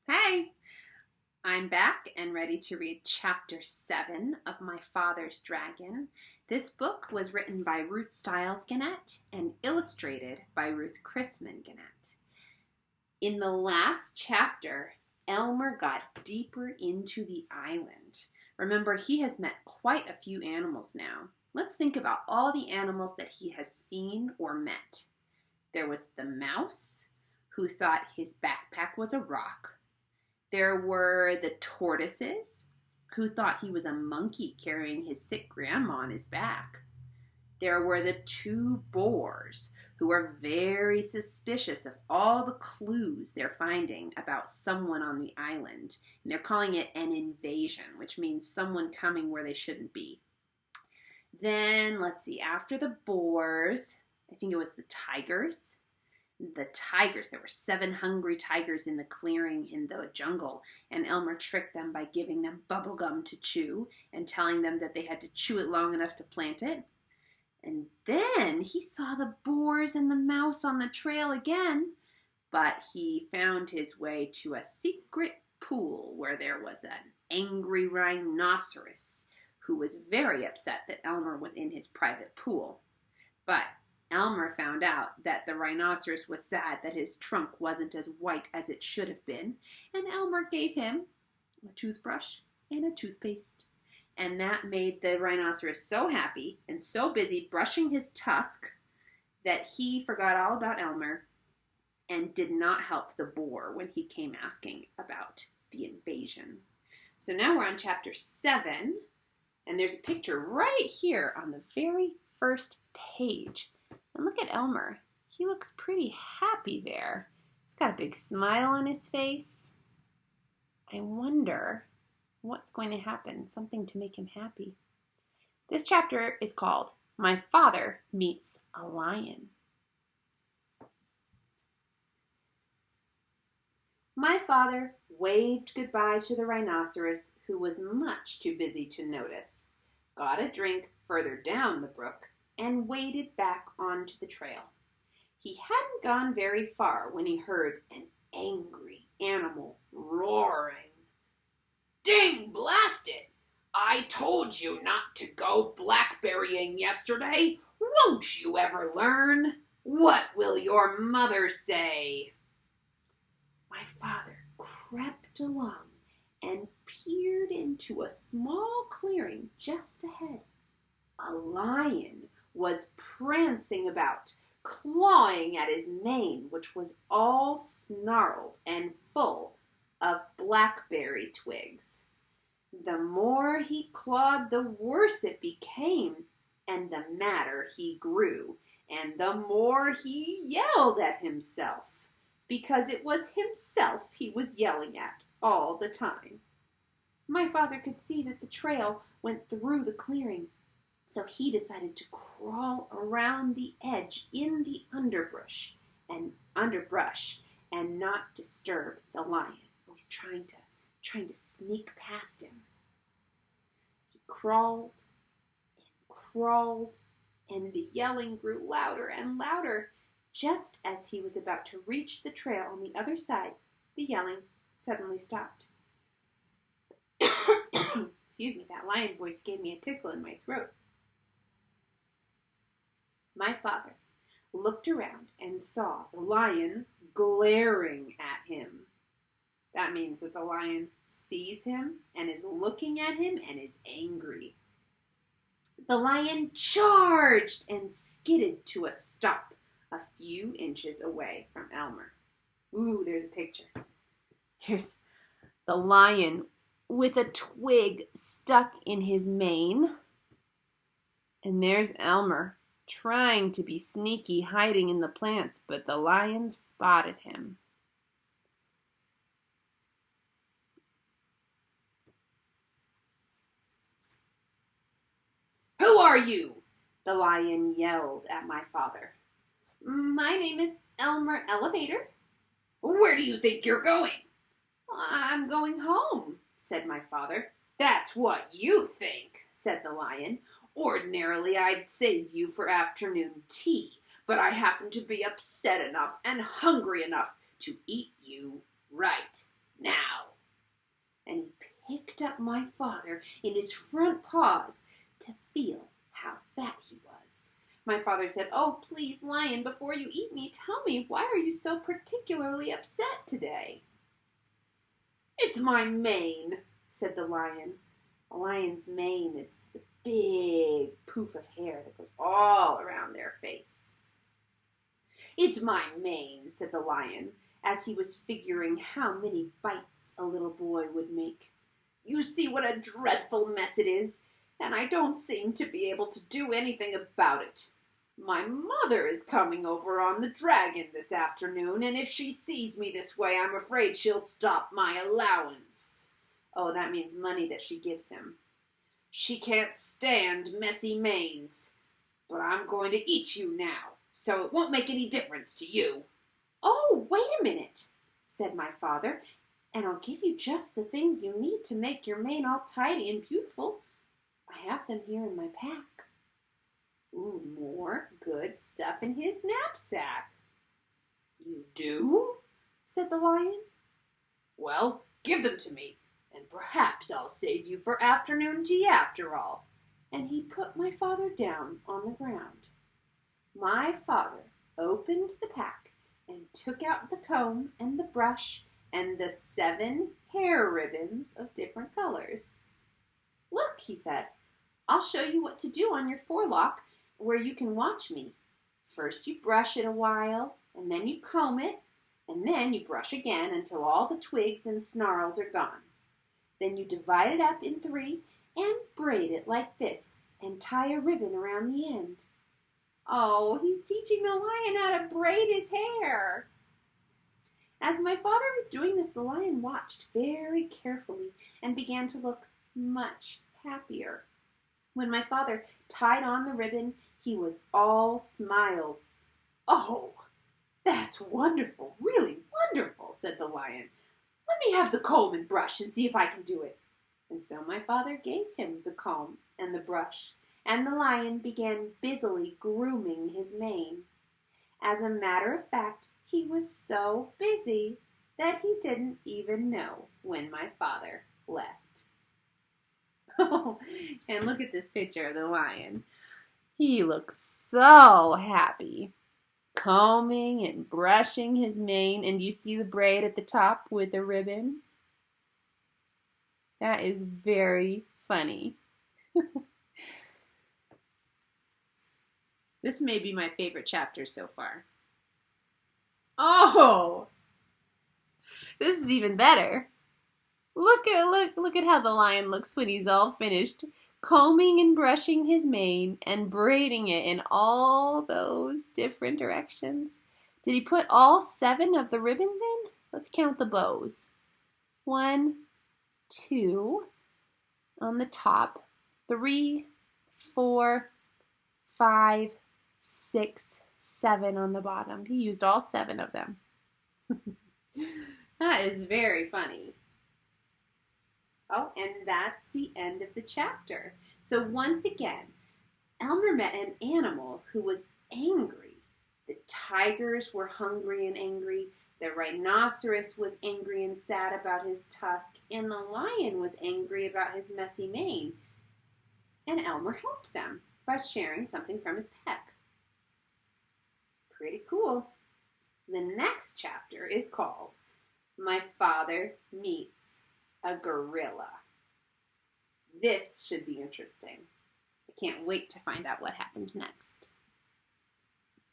Hey, I'm back and ready to read chapter 7 of My Father's Dragon. This book was written by Ruth Stiles Gannett and illustrated by Ruth Gannett. In the last chapter, Elmer got deeper into the island. Remember, he has met quite a few animals now. Let's think about all the animals that he has seen or met. There was the mouse, who thought his backpack was a rock. There were the tortoises, who thought he was a monkey carrying his sick grandma on his back. There were the two boars, who are very suspicious of all the clues they're finding about someone on the island. And they're calling it an invasion, which means someone coming where they shouldn't be. Then, let's see, after the boars, I think it was the tigers. There were 7 hungry tigers in the clearing in the jungle, and Elmer tricked them by giving them bubble gum to chew and telling them that they had to chew it long enough to plant it. And then he saw the boars and the mouse on the trail again, but he found his way to a secret pool where there was an angry rhinoceros who was very upset that Elmer was in his private pool. But Elmer found out that the rhinoceros was sad that his trunk wasn't as white as it should have been, and Elmer gave him a toothbrush and a toothpaste. And that made the rhinoceros so happy and so busy brushing his tusk that he forgot all about Elmer and did not help the boar when he came asking about the invasion. So now we're on chapter 7, and there's a picture right here on the very first page. And look at Elmer. He looks pretty happy there. He's got a big smile on his face. I wonder what's going to happen, something to make him happy. This chapter is called My Father Meets a Lion. My father waved goodbye to the rhinoceros, who was much too busy to notice, got a drink further down the brook, and waded back onto the trail. He hadn't gone very far when he heard an angry animal roaring. "Ding blast it! I told you not to go blackberrying yesterday. Won't you ever learn? What will your mother say?" My father crept along and peered into a small clearing just ahead. A lion was prancing about, clawing at his mane, which was all snarled and full of blackberry twigs. The more he clawed, the worse it became, and the madder he grew, and the more he yelled at himself, because it was himself he was yelling at all the time. My father could see that the trail went through the clearing, so he decided to crawl around the edge in the underbrush and not disturb the lion. He's trying to sneak past him. He crawled, and the yelling grew louder and louder. Just as he was about to reach the trail on the other side, the yelling suddenly stopped. Excuse me, that lion voice gave me a tickle in my throat. My father looked around and saw the lion glaring at him. That means that the lion sees him and is looking at him and is angry. The lion charged and skidded to a stop a few inches away from Elmer. Ooh, there's a picture. Here's the lion with a twig stuck in his mane. And there's Elmer, trying to be sneaky, hiding in the plants, but the lion spotted him. "Who are you?" the lion yelled at my father. "My name is Elmer Elevator." "Where do you think you're going?" "I'm going home," said my father. "That's what you think," said the lion. "Ordinarily, I'd save you for afternoon tea, but I happen to be upset enough and hungry enough to eat you right now." picked up my father in his front paws to feel how fat he was. My father said, "Oh, please, lion, before you eat me, tell me, why are you so particularly upset today?" "It's my mane," said the lion. A lion's mane is the big poof of hair that goes all around their face. "It's my mane," said the lion, as he was figuring how many bites a little boy would make. "You see what a dreadful mess it is, and I don't seem to be able to do anything about it. My mother is coming over on the dragon this afternoon, and if she sees me this way, I'm afraid she'll stop my allowance." Oh, that means money that she gives him. "She can't stand messy manes, but I'm going to eat you now, so it won't make any difference to you." "Oh, wait a minute," said my father, "and I'll give you just the things you need to make your mane all tidy and beautiful. I have them here in my pack." Ooh, more good stuff in his knapsack. "You do?" said the lion. "Well, give them to me, and perhaps I'll save you for afternoon tea after all." And he put my father down on the ground. My father opened the pack and took out the comb and the brush and the 7 hair ribbons of different colors. "Look," he said, "I'll show you what to do on your forelock where you can watch me. First you brush it a while, and then you comb it, and then you brush again until all the twigs and snarls are gone. Then you divide it up in 3 and braid it like this and tie a ribbon around the end." Oh, he's teaching the lion how to braid his hair. As my father was doing this, the lion watched very carefully and began to look much happier. When my father tied on the ribbon, he was all smiles. "Oh, that's wonderful, really wonderful," said the lion. "Let me have the comb and brush and see if I can do it." And so my father gave him the comb and the brush, and the lion began busily grooming his mane. As a matter of fact, he was so busy that he didn't even know when my father left. Oh, and look at this picture of the lion. He looks so happy, combing and brushing his mane, and you see the braid at the top with the ribbon? That is very funny. This may be my favorite chapter so far. Oh, this is even better. Look at how the lion looks when he's all finished combing and brushing his mane and braiding it in all those different directions. Did he put all 7 of the ribbons in? Let's count the bows. 1, 2 on the top, 3, 4, 5, 6, 7 on the bottom. He used all 7 of them. That is very funny. Oh, and that's the end of the chapter. So once again, Elmer met an animal who was angry. The tigers were hungry and angry. The rhinoceros was angry and sad about his tusk. And the lion was angry about his messy mane. And Elmer helped them by sharing something from his pack. Pretty cool. The next chapter is called My Father Meets a Gorilla. This should be interesting. I can't wait to find out what happens next.